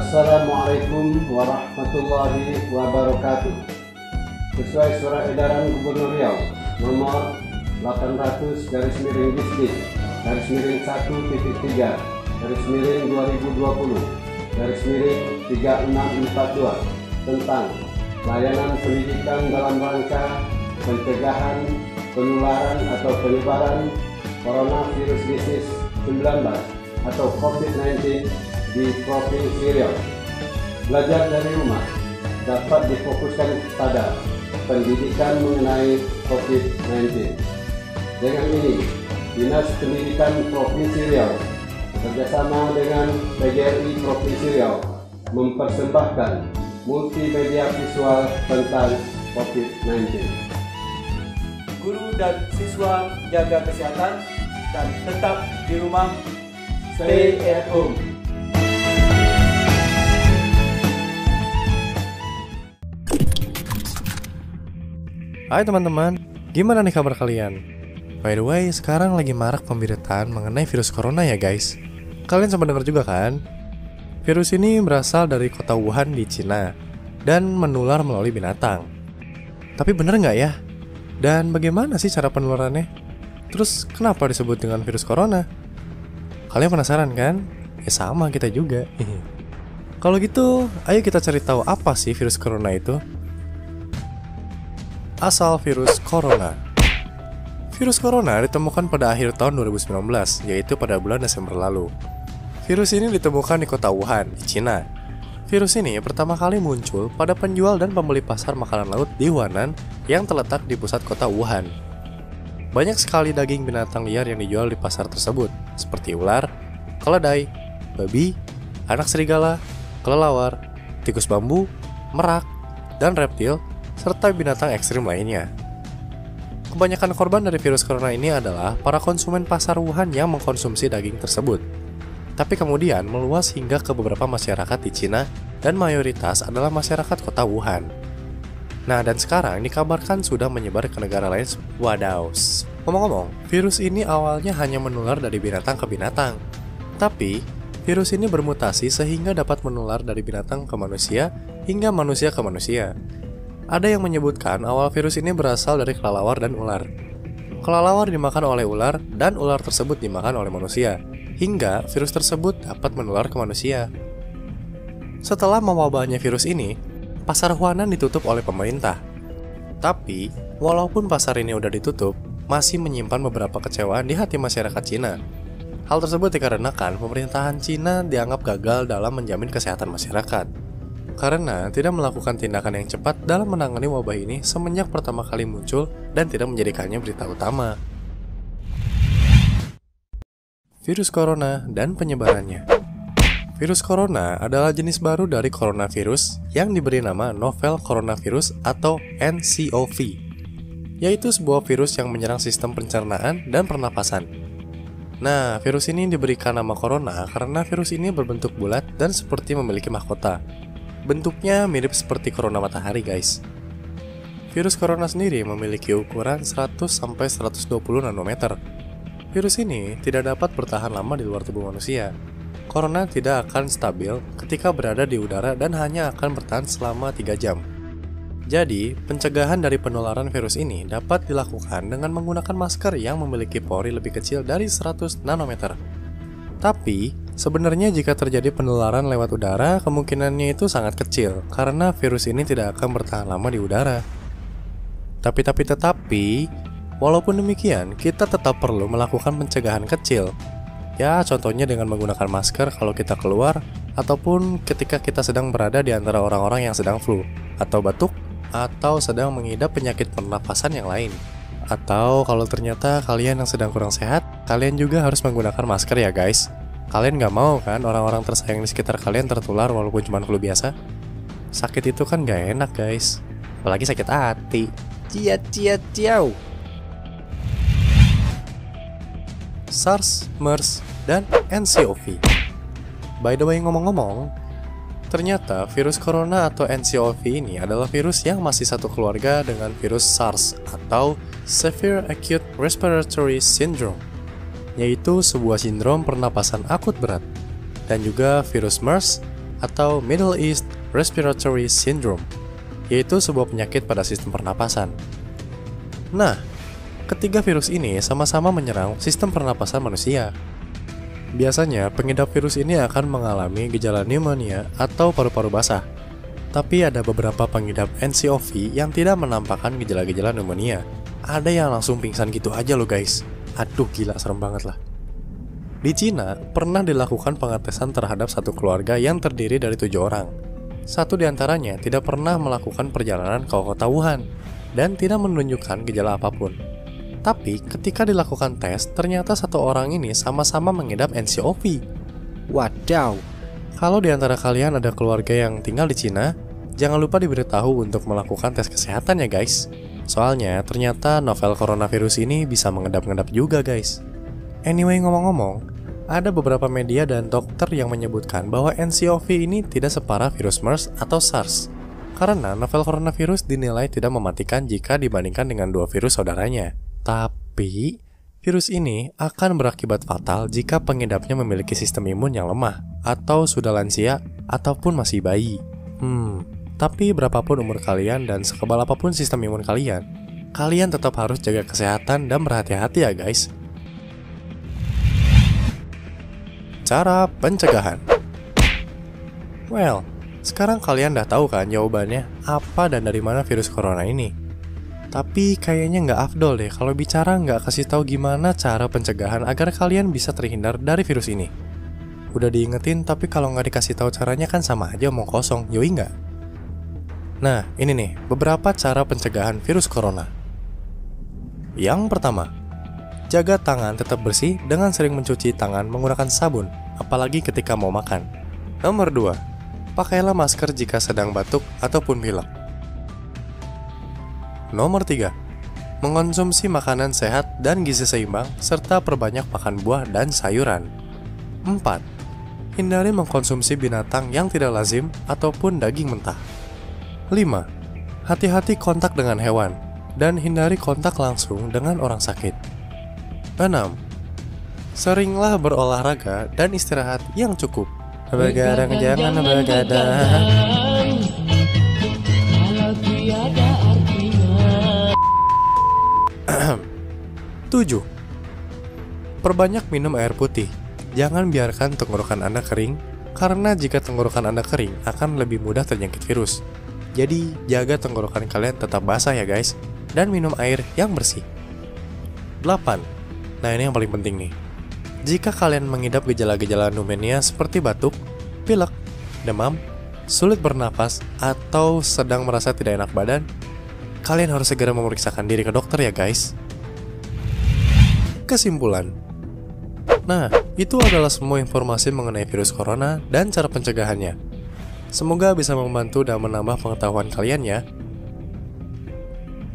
Assalamualaikum warahmatullahi wabarakatuh. Sesuai Surat Edaran Gubernur Riau nomor 800-1-3/2020/3642 tentang layanan pendidikan dalam rangka pencegahan penularan atau penyebaran coronavirus disease 19 atau COVID-19 di Provinsi Riau. Belajar dari rumah dapat difokuskan pada pendidikan mengenai COVID-19. Dengan ini, Dinas Pendidikan Provinsi Riau bekerjasama dengan PGRI Provinsi Riau mempersembahkan multimedia visual tentang COVID-19. Guru dan siswa jaga kesehatan dan tetap di rumah. Stay at home. Hai teman-teman, gimana nih kabar kalian? By the way, sekarang lagi marak pemberitaan mengenai virus corona ya guys. Kalian sempat dengar juga kan? Virus ini berasal dari kota Wuhan di Cina dan menular melalui binatang. Tapi bener nggak ya? Dan bagaimana sih cara penularannya? Terus kenapa disebut dengan virus corona? Kalian penasaran kan? Ya sama kita juga. Kalau gitu, ayo kita cari tahu apa sih virus corona itu. Asal virus corona. Virus corona ditemukan pada akhir tahun 2019, yaitu pada bulan Desember lalu. Virus ini ditemukan di kota Wuhan, di Cina. Virus ini pertama kali muncul pada penjual dan pembeli pasar makanan laut di Huanan yang terletak di pusat kota Wuhan. Banyak sekali daging binatang liar yang dijual di pasar tersebut, seperti ular, keledai, babi, anak serigala, kelelawar, tikus bambu, merak, dan reptil, serta binatang ekstrim lainnya. Kebanyakan korban dari virus corona ini adalah para konsumen pasar Wuhan yang mengkonsumsi daging tersebut. Tapi kemudian meluas hingga ke beberapa masyarakat di Cina dan mayoritas adalah masyarakat kota Wuhan. Nah, dan sekarang dikabarkan sudah menyebar ke negara lain. Wadaw. Ngomong-ngomong, virus ini awalnya hanya menular dari binatang ke binatang. Tapi, virus ini bermutasi sehingga dapat menular dari binatang ke manusia hingga manusia ke manusia. Ada yang menyebutkan awal virus ini berasal dari kelelawar dan ular. Kelelawar dimakan oleh ular dan ular tersebut dimakan oleh manusia, hingga virus tersebut dapat menular ke manusia. Setelah mewabahnya virus ini, pasar Huanan ditutup oleh pemerintah. Tapi, walaupun pasar ini udah ditutup, masih menyimpan beberapa kecewaan di hati masyarakat Cina. Hal tersebut dikarenakan pemerintahan Cina dianggap gagal dalam menjamin kesehatan masyarakat. Karena tidak melakukan tindakan yang cepat dalam menangani wabah ini semenjak pertama kali muncul dan tidak menjadikannya berita utama. Virus corona dan penyebarannya. Virus corona adalah jenis baru dari coronavirus yang diberi nama novel coronavirus atau nCoV, yaitu sebuah virus yang menyerang sistem pencernaan dan pernapasan. Nah, virus ini diberikan nama corona karena virus ini berbentuk bulat dan seperti memiliki mahkota. Bentuknya mirip seperti corona matahari guys. Virus corona sendiri memiliki ukuran 100-120 nanometer. Virus ini tidak dapat bertahan lama di luar tubuh manusia. Corona tidak akan stabil ketika berada di udara dan hanya akan bertahan selama 3 jam. Jadi, pencegahan dari penularan virus ini dapat dilakukan dengan menggunakan masker yang memiliki pori lebih kecil dari 100 nanometer. Tapi, sebenarnya jika terjadi penularan lewat udara, kemungkinannya itu sangat kecil karena virus ini tidak akan bertahan lama di udara. Tetapi, walaupun demikian, kita tetap perlu melakukan pencegahan kecil. Ya, contohnya dengan menggunakan masker kalau kita keluar, ataupun ketika kita sedang berada di antara orang-orang yang sedang flu, atau batuk, atau sedang mengidap penyakit pernapasan yang lain. Atau kalau ternyata kalian yang sedang kurang sehat, kalian juga harus menggunakan masker ya guys. Kalian gak mau kan orang-orang tersayang di sekitar kalian tertular walaupun cuma flu biasa? Sakit itu kan gak enak guys, apalagi sakit hati. Ciao. SARS, MERS, dan nCoV. By the way, ngomong-ngomong, ternyata virus corona atau nCoV ini adalah virus yang masih satu keluarga dengan virus SARS atau Severe Acute Respiratory Syndrome, yaitu sebuah sindrom pernapasan akut berat, dan juga virus MERS atau Middle East Respiratory Syndrome, yaitu sebuah penyakit pada sistem pernapasan. Nah, ketiga virus ini sama-sama menyerang sistem pernapasan manusia. Biasanya, pengidap virus ini akan mengalami gejala pneumonia atau paru-paru basah. Tapi ada beberapa pengidap NCOV yang tidak menampakkan gejala-gejala pneumonia. Ada yang langsung pingsan gitu aja loh guys. Aduh gila, serem banget lah. Di Cina, pernah dilakukan pengetesan terhadap satu keluarga yang terdiri dari 7 orang. Satu di antaranya tidak pernah melakukan perjalanan ke kota Wuhan dan tidak menunjukkan gejala apapun. Tapi ketika dilakukan tes, ternyata satu orang ini sama-sama mengidap NCOV. Wadaw! Kalau di antara kalian ada keluarga yang tinggal di Cina, jangan lupa diberitahu untuk melakukan tes kesehatan ya guys. Soalnya ternyata novel coronavirus ini bisa mengedap-ngedap juga guys. Anyway, ngomong-ngomong, ada beberapa media dan dokter yang menyebutkan bahwa NCOV ini tidak separah virus MERS atau SARS. Karena novel coronavirus dinilai tidak mematikan jika dibandingkan dengan 2 virus saudaranya. Tapi, virus ini akan berakibat fatal jika pengidapnya memiliki sistem imun yang lemah, atau sudah lansia, ataupun masih bayi. Tapi berapapun umur kalian dan sekebal apapun sistem imun kalian, kalian tetap harus jaga kesehatan dan berhati-hati ya guys. Cara pencegahan. Well, sekarang kalian udah tahu kan jawabannya apa dan dari mana virus corona ini. Tapi kayaknya nggak afdol deh kalau bicara nggak kasih tahu gimana cara pencegahan agar kalian bisa terhindar dari virus ini. Udah diingetin tapi kalau nggak dikasih tahu caranya kan sama aja omong kosong, yoi nggak? Nah, ini nih beberapa cara pencegahan virus corona. Yang pertama, jaga tangan tetap bersih dengan sering mencuci tangan menggunakan sabun, apalagi ketika mau makan. Nomor 2, pakailah masker jika sedang batuk ataupun pilek. Nomor 3, mengonsumsi makanan sehat dan gizi seimbang serta perbanyak makan buah dan sayuran. 4, hindari mengkonsumsi binatang yang tidak lazim ataupun daging mentah. 5, hati-hati kontak dengan hewan dan hindari kontak langsung dengan orang sakit. 6, seringlah berolahraga dan istirahat yang cukup. Begadang jangan begadang. 7, perbanyak minum air putih. Jangan biarkan tenggorokan Anda kering, karena jika tenggorokan Anda kering akan lebih mudah terjangkit virus. Jadi, jaga tenggorokan kalian tetap basah ya guys, dan minum air yang bersih. 8, nah ini yang paling penting nih. Jika kalian mengidap gejala-gejala pneumonia seperti batuk, pilek, demam, sulit bernapas, atau sedang merasa tidak enak badan, kalian harus segera memeriksakan diri ke dokter ya guys. Kesimpulan. Nah, itu adalah semua informasi mengenai virus corona dan cara pencegahannya. Semoga bisa membantu dan menambah pengetahuan kalian ya.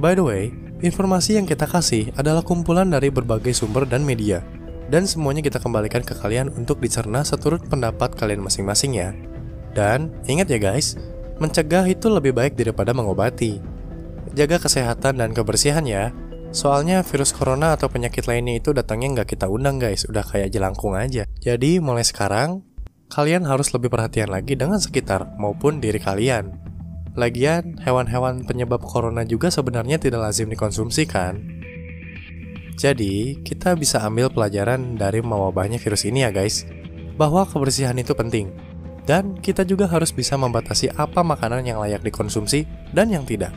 By the way, informasi yang kita kasih adalah kumpulan dari berbagai sumber dan media, dan semuanya kita kembalikan ke kalian untuk dicerna seturut pendapat kalian masing-masing ya. Dan ingat ya guys, mencegah itu lebih baik daripada mengobati. Jaga kesehatan dan kebersihan ya. Soalnya virus corona atau penyakit lainnya itu datangnya nggak kita undang guys, udah kayak jelangkung aja. Jadi mulai sekarang, kalian harus lebih perhatian lagi dengan sekitar maupun diri kalian. Lagian, hewan-hewan penyebab corona juga sebenarnya tidak lazim dikonsumsi kan? Jadi, kita bisa ambil pelajaran dari mewabahnya virus ini ya guys, bahwa kebersihan itu penting. Dan kita juga harus bisa membatasi apa makanan yang layak dikonsumsi dan yang tidak.